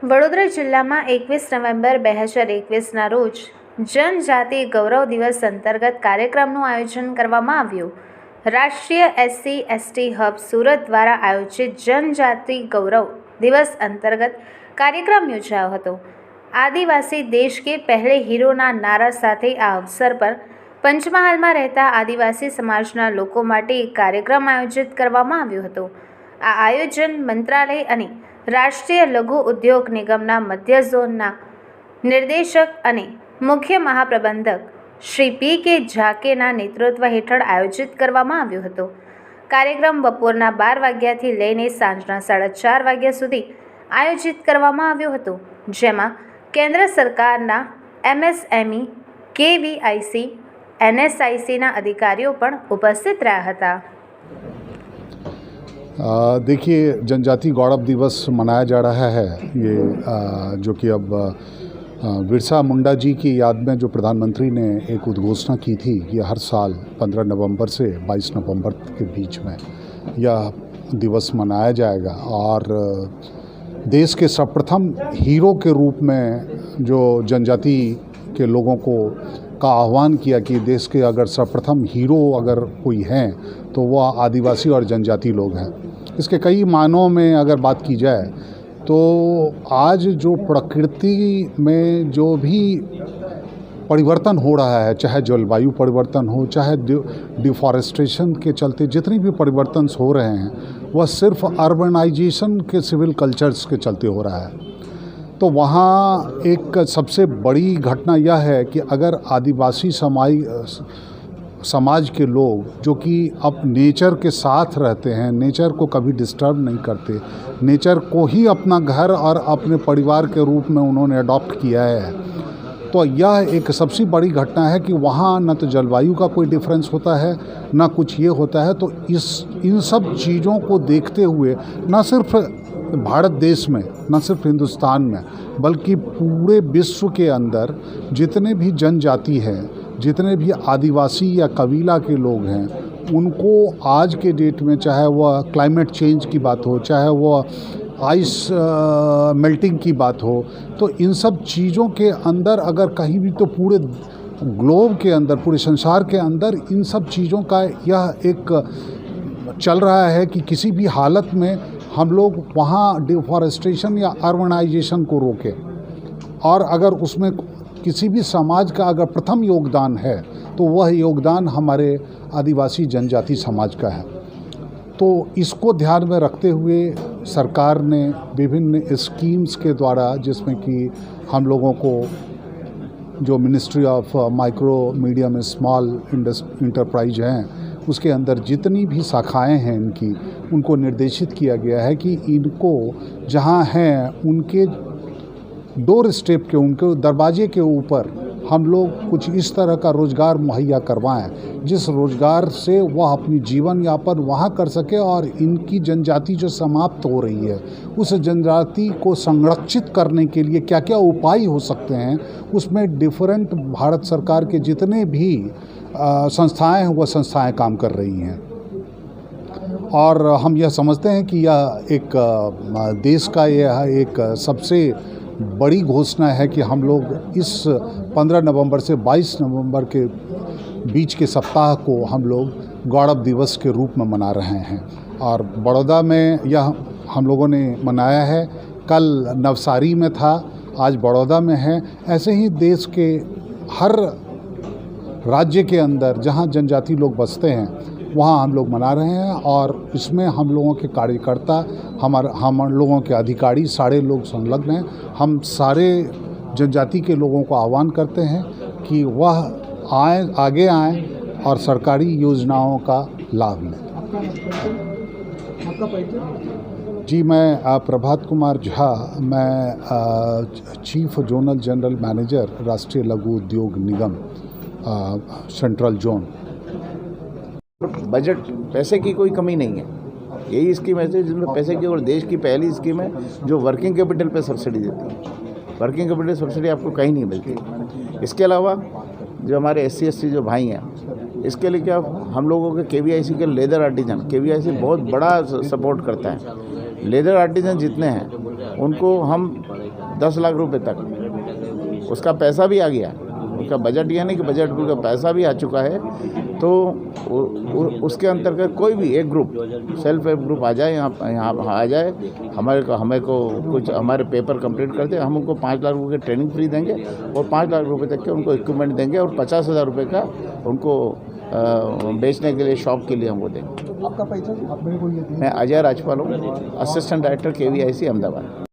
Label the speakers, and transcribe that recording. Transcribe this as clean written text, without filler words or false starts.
Speaker 1: વડોદરા જિલ્લામાં 21 નવેમ્બર 2021ના રોજ જનજાતિ ગૌરવ દિવસ અંતર્ગત કાર્યક્રમનું આયોજન કરવામાં આવ્યું। રાષ્ટ્રીય SC/ST હબ સુરત દ્વારા આયોજિત જનજાતિ ગૌરવ દિવસ અંતર્ગત કાર્યક્રમ યોજાયો હતો। આદિવાસી દેશ के पहले हीरोના નારા સાથે આ અવસર પર પંચમહાલમાં રહેતા આદિવાસી સમાજના લોકો માટે એક કાર્યક્રમ આયોજિત કરવામાં આવ્યો હતો। આ આયોજન મંત્રાલય અને રાષ્ટ્રીય લઘુ ઉદ્યોગ નિગમના મધ્ય ઝોનના નિર્દેશક અને મુખ્ય મહાપ્રબંધક શ્રી PK ઝાકેના નેતૃત્વ હેઠળ આયોજિત કરવામાં આવ્યો હતો। કાર્યક્રમ બપોરના 12 વાગ્યાથી લઈને સાંજના 4:30 વાગ્યા સુધી આયોજિત કરવામાં આવ્યો હતો, જેમાં કેન્દ્ર સરકારના MSME, KVIC, NSICના अधिकारियों પણ ઉપસ્થિત રહ્યા હતા।
Speaker 2: देखिए, जनजाति गौरव दिवस मनाया जा रहा है। ये जो कि अब बिरसा मुंडा जी की याद में जो प्रधानमंत्री ने एक उद्घोषणा की थी कि हर साल 15 नवंबर से 22 नवंबर के बीच में यह दिवस मनाया जाएगा। और देश के सर्वप्रथम हीरो के रूप में जो जनजाति के लोगों को का आह्वान किया कि देश के अगर सर्वप्रथम हीरो अगर कोई हैं तो वह आदिवासी और जनजाति लोग हैं। इसके कई मानों में अगर बात की जाए तो आज जो प्रकृति में जो भी परिवर्तन हो रहा है, चाहे जलवायु परिवर्तन हो, चाहे डिफॉरेस्टेशन के चलते जितनी भी परिवर्तन हो रहे हैं, वह सिर्फ अर्बनाइजेशन के सिविल कल्चर्स के चलते हो रहा है। तो वहाँ एक सबसे बड़ी घटना यह है कि अगर आदिवासी समाज के लोग जो कि अब नेचर के साथ रहते हैं, नेचर को कभी डिस्टर्ब नहीं करते, नेचर को ही अपना घर और अपने परिवार के रूप में उन्होंने अडॉप्ट किया है, तो यह एक सबसे बड़ी घटना है कि वहाँ न तो जलवायु का कोई डिफरेंस होता है, न कुछ ये होता है। तो इन सब चीज़ों को देखते हुए न सिर्फ भारत देश में, न सिर्फ हिंदुस्तान में, बल्कि पूरे विश्व के अंदर जितने भी जनजाति हैं, जितने भी आदिवासी या कबीला के लोग हैं, उनको आज के डेट में चाहे वह क्लाइमेट चेंज की बात हो, चाहे वह आइस मेल्टिंग की बात हो, तो इन सब चीज़ों के अंदर अगर कहीं भी तो पूरे ग्लोब के अंदर, पूरे संसार के अंदर इन सब चीज़ों का यह एक चल रहा है कि किसी भी हालत में हम लोग वहाँ डिफॉरेस्टेशन या अर्बनाइजेशन को रोकें। और अगर उसमें किसी भी समाज का अगर प्रथम योगदान है तो वह योगदान हमारे आदिवासी जनजाति समाज का है। तो इसको ध्यान में रखते हुए सरकार ने विभिन्न स्कीम्स के द्वारा, जिसमें कि हम लोगों को जो ministry of micro medium and small enterprise हैं, उसके अंदर जितनी भी शाखाएं हैं इनकी, उनको निर्देशित किया गया है कि इनको जहां हैं उनके डोर स्टेप के, उनके दरवाजे के ऊपर हम लोग कुछ इस तरह का रोज़गार मुहैया करवाएं, जिस रोज़गार से वह अपनी जीवन यापन वहाँ कर सके और इनकी जनजाति जो समाप्त हो रही है, उस जनजाति को संरक्षित करने के लिए क्या क्या उपाय हो सकते हैं, उसमें डिफरेंट भारत सरकार के जितने भी संस्थाएं हैं, वह संस्थाएं काम कर रही हैं। और हम यह समझते हैं कि यह एक देश का यह एक सबसे बड़ी घोषणा है कि हम लोग इस 15 नवंबर से 22 नवंबर के बीच के सप्ताह को हम लोग गौरव दिवस के रूप में मना रहे हैं। और बड़ौदा में यह हम लोगों ने मनाया है, कल नवसारी में था, आज बड़ौदा में है। ऐसे ही देश के हर राज्य के अंदर जहां जनजाति लोग बसते हैं वहाँ हम लोग मना रहे हैं। और इसमें हम लोगों के कार्यकर्ता, हम लोगों के अधिकारी सारे लोग संलग्न हैं। हम सारे जनजाति के लोगों को आह्वान करते हैं कि वह आगे आएँ और सरकारी योजनाओं का लाभ लें। जी, मैं प्रभात कुमार झा, मैं चीफ जोनल जनरल मैनेजर राष्ट्रीय लघु उद्योग निगम सेंट्रल जोन।
Speaker 3: बजट पैसे की कोई कमी नहीं है, यही स्कीम ऐसी जिसमें पैसे की, और देश की पहली स्कीम है जो वर्किंग कैपिटल पे सब्सिडी देती है। वर्किंग कैपिटल सब्सिडी आपको कहीं नहीं मिलती। इसके अलावा जो हमारे SC/ST जो भाई हैं, इसके लिए क्या हम लोगों के KVIC के लेदर आर्टिजन, KVIC बहुत बड़ा सपोर्ट करता है। लेदर आर्टिजन जितने हैं उनको हम 10 लाख रुपए तक उसका पैसा भी आ गया, उसका बजट यानी कि बजट का पैसा भी आ चुका है। तो उसके अंतर्गत कोई भी एक ग्रुप सेल्फ हेल्प ग्रुप आ जाए, यहाँ आ जाए, हमें को कुछ हमारे पेपर कंप्लीट कर दे, हम उनको 5 लाख रुपये की ट्रेनिंग फ्री देंगे और 5 लाख रुपये तक के उनको इक्विपमेंट देंगे और 50,000 रुपये का उनको बेचने के लिए शॉप के लिए हम वो देंगे।
Speaker 4: आपका परिचय आप मेरे को ये दें।
Speaker 3: मैं अजय राजपाल हूँ, असिस्टेंट डायरेक्टर KVIC अहमदाबाद।